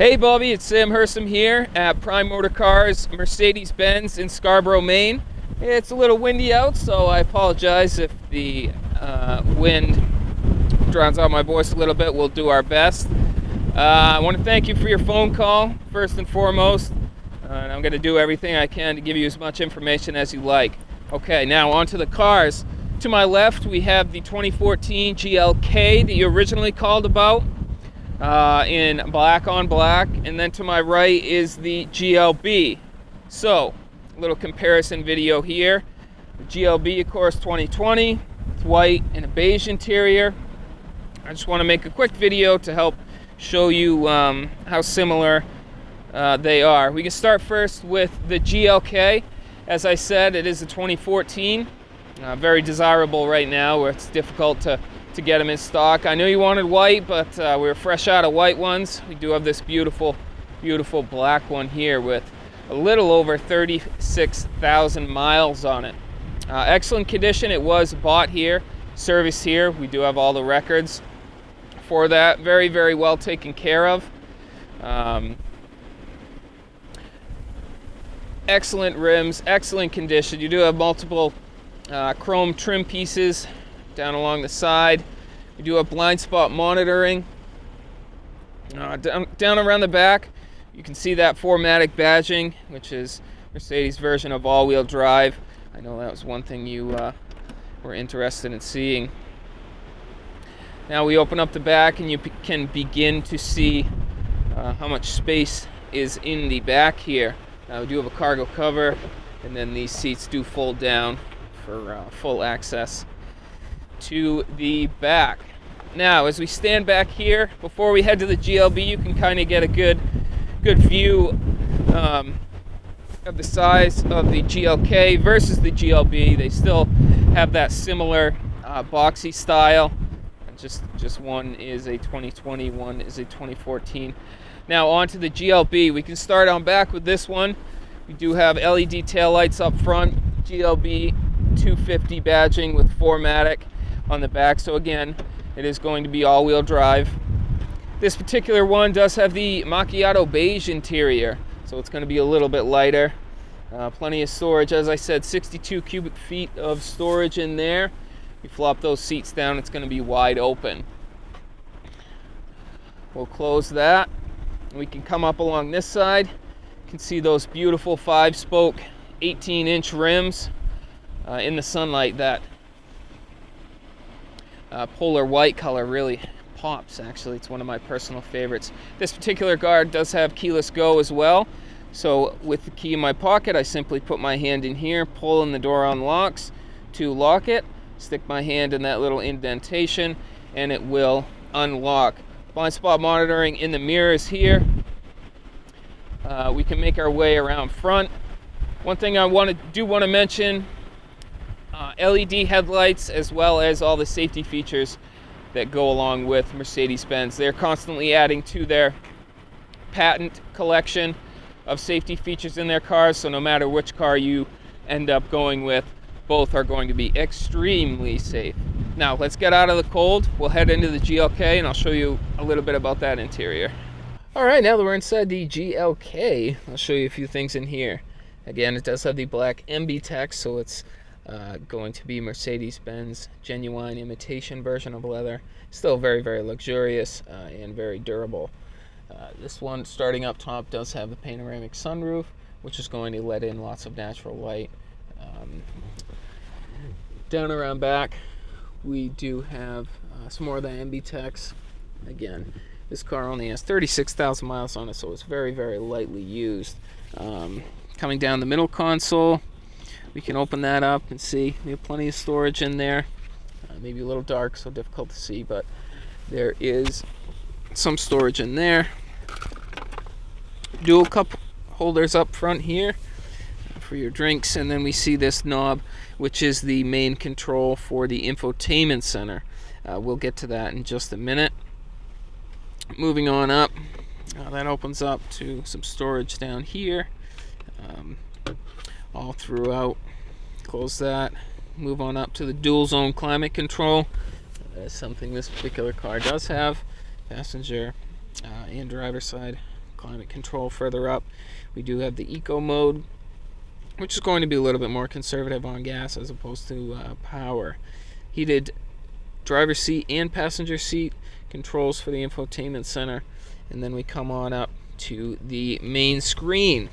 Hey Bobby, it's Sam Hersom here at Prime Motor Cars, Mercedes-Benz in Scarborough, Maine. It's a little windy out, so I apologize if the wind drowns out my voice a little bit. We'll do our best. I want to thank you for your phone call, first and foremost. And I'm going to do everything I can to give you as much information as you like. Okay, now on to the cars. To my left, we have the 2014 GLK that you originally called about. In black on black, and then to my right is the GLB. So, a little comparison video here. The GLB, of course, 2020. It's white and a beige interior. I just want to make a quick video to help show you how similar they are. We can start first with the GLK. As I said, it is a 2014. Very desirable right now, where it's difficult to get them in stock. I know you wanted white, but we were fresh out of white ones. We do have this beautiful, beautiful black one here with a little over 36,000 miles on it. Excellent condition. It was bought here, serviced here. We do have all the records for that. Very, very well taken care of. Excellent rims, excellent condition. You do have multiple chrome trim pieces down along the side. We do have blind spot monitoring. Down around the back, you can see that 4MATIC badging, which is Mercedes' version of all-wheel drive. I know that was one thing you were interested in seeing. Now we open up the back and you can begin to see how much space is in the back here. Now we do have a cargo cover, and then these seats do fold down for full access to the back. Now, as we stand back here, before we head to the GLB, you can kind of get a good view of the size of the GLK versus the GLB. They still have that similar boxy style. Just one is a 2020, one is a 2014. Now on to the GLB. We can start on back with this one. We do have LED taillights up front, GLB250 badging with 4MATIC on the back. So again, it is going to be all-wheel drive. This particular one does have the macchiato beige interior, so it's going to be a little bit lighter. Plenty of storage. As I said, 62 cubic feet of storage in there. You flop those seats down, it's going to be wide open. We'll close that. We can come up along this side. You can see those beautiful 5-spoke 18-inch rims in the sunlight. That polar white color really pops. Actually, it's one of my personal favorites. This particular car does have keyless go as well. So with the key in my pocket, I simply put my hand in here, pull and the door unlocks. To lock it, stick my hand in that little indentation and it will unlock. Blind spot monitoring in the mirrors here. We can make our way around front. One thing I want to mention, LED headlights, as well as all the safety features that go along with Mercedes-Benz. They're constantly adding to their patent collection of safety features in their cars, so no matter which car you end up going with, both are going to be extremely safe. Now let's get out of the cold. We'll head into the GLK and I'll show you a little bit about that interior. Alright, now that we're inside the GLK, I'll show you a few things in here. Again, it does have the black MB text, so it's going to be Mercedes-Benz genuine imitation version of leather. Still very, very luxurious and very durable. This one, starting up top, does have the panoramic sunroof, which is going to let in lots of natural light. Down around back, we do have some more of the MB text. Again, this car only has 36,000 miles on it, so it's very, very lightly used. Coming down the middle console, we can open that up and see we have plenty of storage in there. Maybe a little dark, so difficult to see, but there is some storage in there. Dual cup holders up front here for your drinks, and then we see this knob, which is the main control for the infotainment center. We'll get to that in just a minute. Moving on up, that opens up to some storage down here. All throughout. Close that. Move on up to the dual zone climate control. That's something this particular car does have. Passenger and driver side climate control. Further up, we do have the eco mode, which is going to be a little bit more conservative on gas as opposed to power. Heated driver's seat and passenger seat controls for the infotainment center, and then we come on up to the main screen.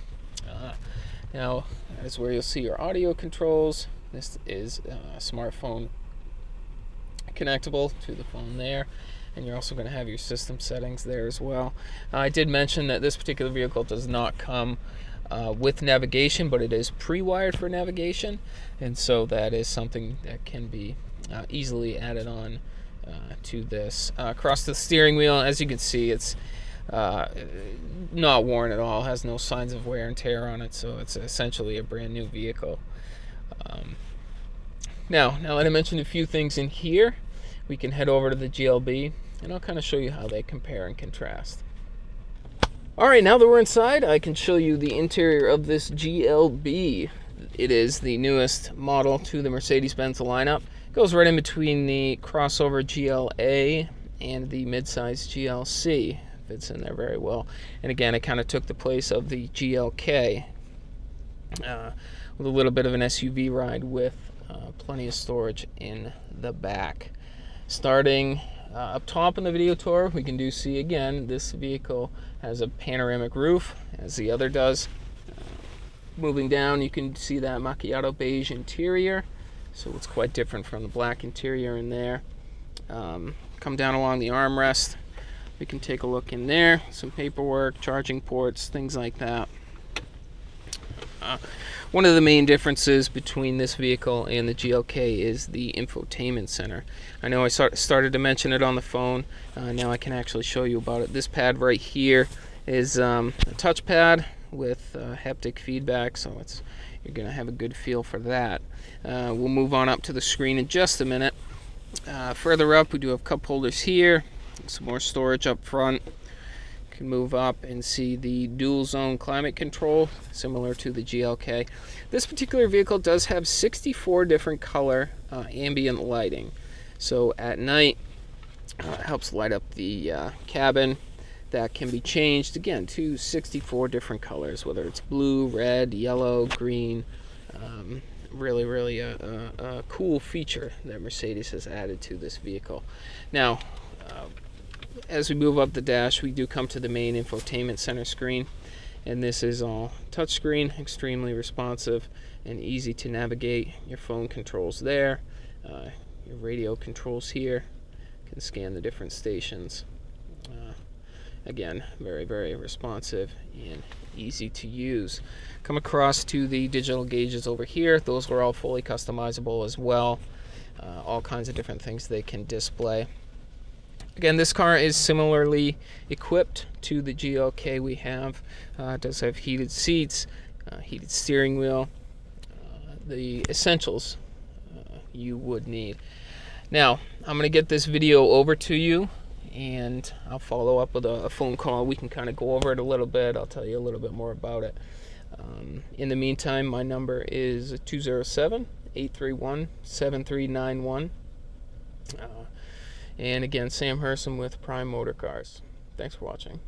Now, that's where you'll see your audio controls. This is smartphone connectable to the phone there, and you're also going to have your system settings there as well. I did mention that this particular vehicle does not come with navigation, but it is pre-wired for navigation, and so that is something that can be easily added on to this. Across the steering wheel, as you can see, it's not worn at all, has no signs of wear and tear on it, so it's essentially a brand new vehicle. Now that I mentioned a few things in here, we can head over to the GLB, and I'll kind of show you how they compare and contrast. Alright, now that we're inside, I can show you the interior of this GLB. It is the newest model to the Mercedes-Benz lineup. It goes right in between the crossover GLA and the midsize GLC. Fits in there very well. And again, it kind of took the place of the GLK with a little bit of an SUV ride with plenty of storage in the back. Starting up top in the video tour, we can see again, this vehicle has a panoramic roof, as the other does. Moving down, you can see that macchiato beige interior, so it's quite different from the black interior in there. Come down along the armrest, we can take a look in there, some paperwork, charging ports, things like that. One of the main differences between this vehicle and the GLK is the infotainment center. I know I started to mention it on the phone. Now I can actually show you about it. This pad right here is a touchpad with haptic feedback, so you're going to have a good feel for that. We'll move on up to the screen in just a minute. Further up, we do have cup holders here, some more storage up front. Can move up and see the dual zone climate control, similar to the GLK. This particular vehicle does have 64 different color ambient lighting, so at night it helps light up the cabin. That can be changed again to 64 different colors, whether it's blue, red, yellow, green. Really a cool feature that Mercedes has added to this vehicle. Now, as we move up the dash, we do come to the main infotainment center screen, and this is all touchscreen, extremely responsive and easy to navigate. Your phone controls there, your radio controls here, you can scan the different stations. Again, very responsive and easy to use. Come across to the digital gauges over here. Those are all fully customizable as well. All kinds of different things they can display. Again, this car is similarly equipped to the GLK we have. It does have heated seats, heated steering wheel, the essentials you would need. Now, I'm going to get this video over to you, and I'll follow up with a phone call. We can kind of go over it a little bit. I'll tell you a little bit more about it. In the meantime, my number is 207-831-7391. And again, Sam Hersom with Prime Motor Cars. Thanks for watching.